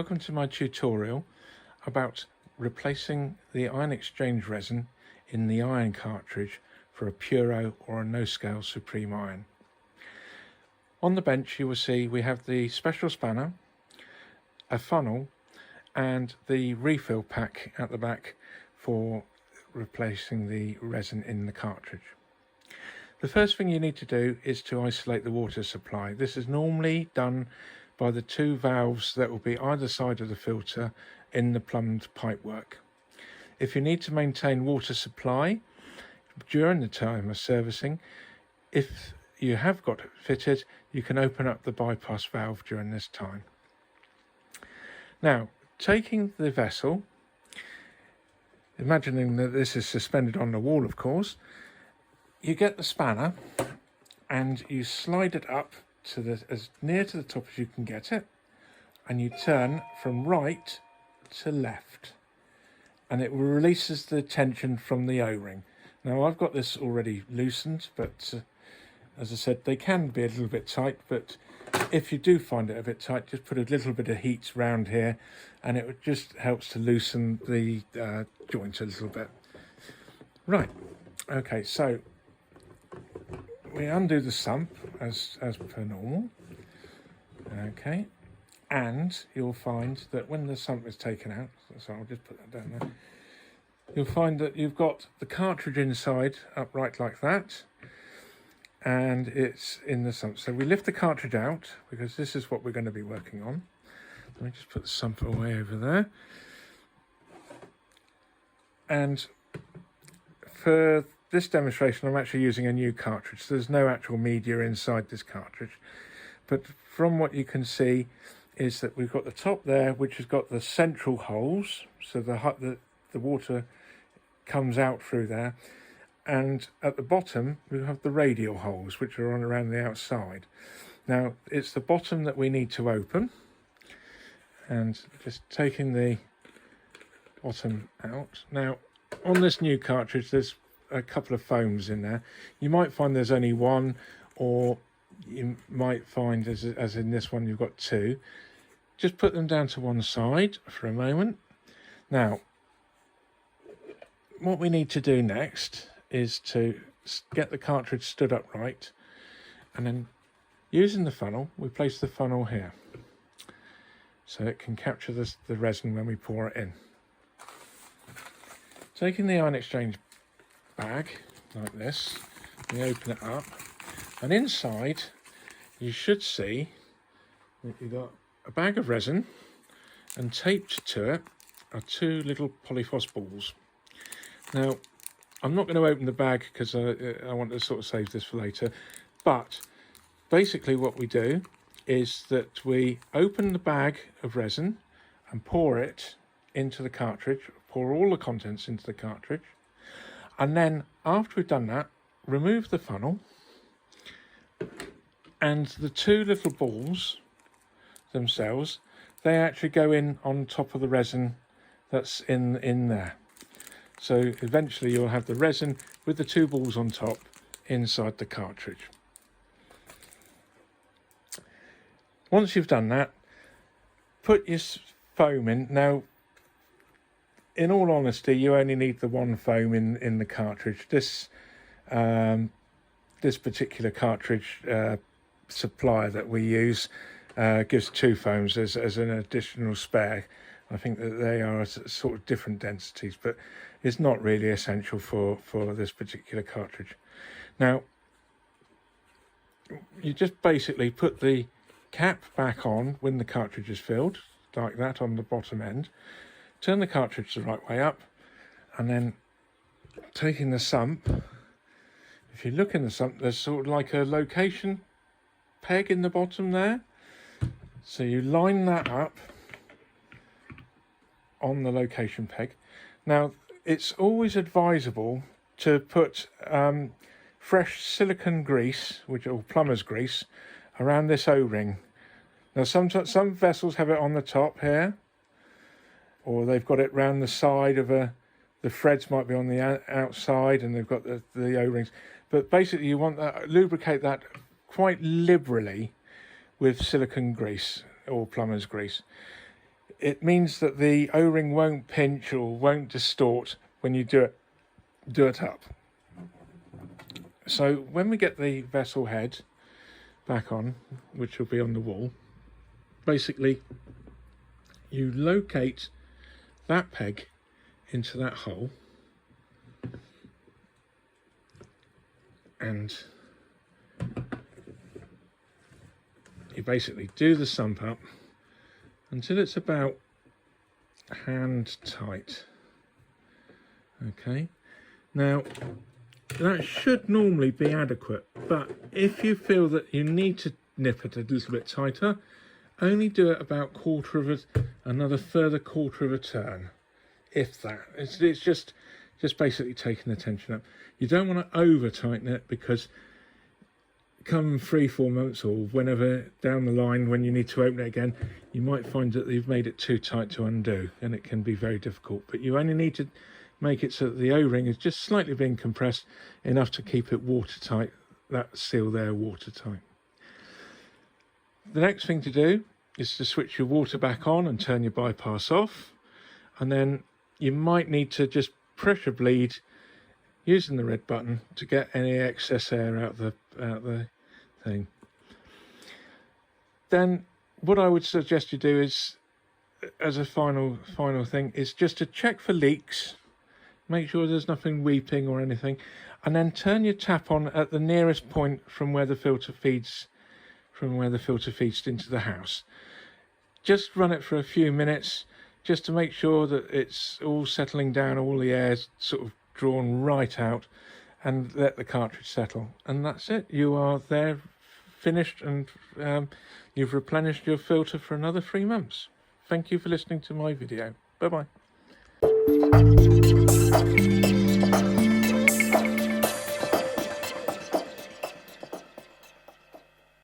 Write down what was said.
Welcome to my tutorial about replacing the ion exchange resin in the iron cartridge for a Pureau or a no-scale Supreme iron. On the bench you will see we have the special spanner, a funnel and the refill pack at the back for replacing the resin in the cartridge. The first thing you need to do is to isolate the water supply. This is normally done by the two valves that will be either side of the filter in the plumbed pipework. If you need to maintain water supply during the time of servicing, if you have got it fitted, you can open up the bypass valve during this time. Now, taking the vessel, imagining that this is suspended on the wall, of course, you get the spanner and you slide it up to as near to the top as you can get it, and you turn from right to left, and it releases the tension from the O-ring. Now I've got this already loosened, but as I said, they can be a little bit tight, but if you do find it a bit tight, just put a little bit of heat round here and it just helps to loosen the joint a little bit. Right, okay, so we undo the sump as per normal, okay, and you'll find that when the sump is taken out, so I'll just put that down there, you'll find that you've got the cartridge inside upright like that, and it's in the sump. So we lift the cartridge out because this is what we're going to be working on. Let me just put the sump away over there. And for this demonstration, I'm actually using a new cartridge. So there's no actual media inside this cartridge. But from what you can see is that we've got the top there, which has got the central holes. So the water comes out through there. And at the bottom, we have the radial holes, which are on around the outside. Now, it's the bottom that we need to open. And just taking the bottom out. Now, on this new cartridge, there's a couple of foams in there. You might find there's only one, or you might find, as in this one, you've got two. Just put them down to one side for a moment. Now, what we need to do next is to get the cartridge stood upright, and then using the funnel, we place the funnel here so it can capture the resin when we pour it in. Taking the ion exchange bag like this, we open it up, and inside you should see that you've got a bag of resin, and taped to it are two little polyphos balls. Now, I'm not going to open the bag because I want to sort of save this for later, but basically what we do is that we open the bag of resin and pour it into the cartridge, pour all the contents into the cartridge, and then after we've done that, remove the funnel, and the two little balls themselves, they actually go in on top of the resin that's in there. So eventually you'll have the resin with the two balls on top inside the cartridge. Once you've done that, put your foam in. Now, in all honesty, you only need the one foam in the cartridge. This particular cartridge supplier that we use gives two foams as an additional spare. I think that they are sort of different densities, but it's not really essential for this particular cartridge. Now, you just basically put the cap back on when the cartridge is filled, like that on the bottom end. Turn the cartridge the right way up, and then taking the sump, if you look in the sump, there's sort of like a location peg in the bottom there. So you line that up on the location peg. Now, it's always advisable to put fresh silicone grease, or plumber's grease, around this O-ring. Now, some vessels have it on the top here, or they've got it round the side of the threads might be on the outside, and they've got the O-rings. But basically, you want to lubricate that quite liberally with silicone grease or plumber's grease. it means that the O-ring won't pinch or won't distort when you do it up. So when we get the vessel head back on, which will be on the wall, basically you locate that peg into that hole and you basically do the sump up until it's about hand tight. Okay, now that should normally be adequate, but if you feel that you need to nip it a little bit tighter, only do it about another further quarter of a turn, if that. It's just basically taking the tension up. You don't want to over tighten it, because come 3-4 months or whenever down the line when you need to open it again, you might find that you've made it too tight to undo, and it can be very difficult. But you only need to make it so that the O-ring is just slightly being compressed enough to keep it watertight, that seal there watertight. The next thing to do is to switch your water back on and turn your bypass off, and then you might need to just pressure bleed using the red button to get any excess air out the thing. Then what I would suggest you do is, as a final thing, is just to check for leaks. Make sure there's nothing weeping or anything, and then turn your tap on at the nearest point from where the filter feeds into the house. Just run it for a few minutes just to make sure that it's all settling down, all the air's sort of drawn right out, and let the cartridge settle. And that's it. You are there, finished, and you've replenished your filter for another 3 months. Thank you for listening to my video. Bye bye.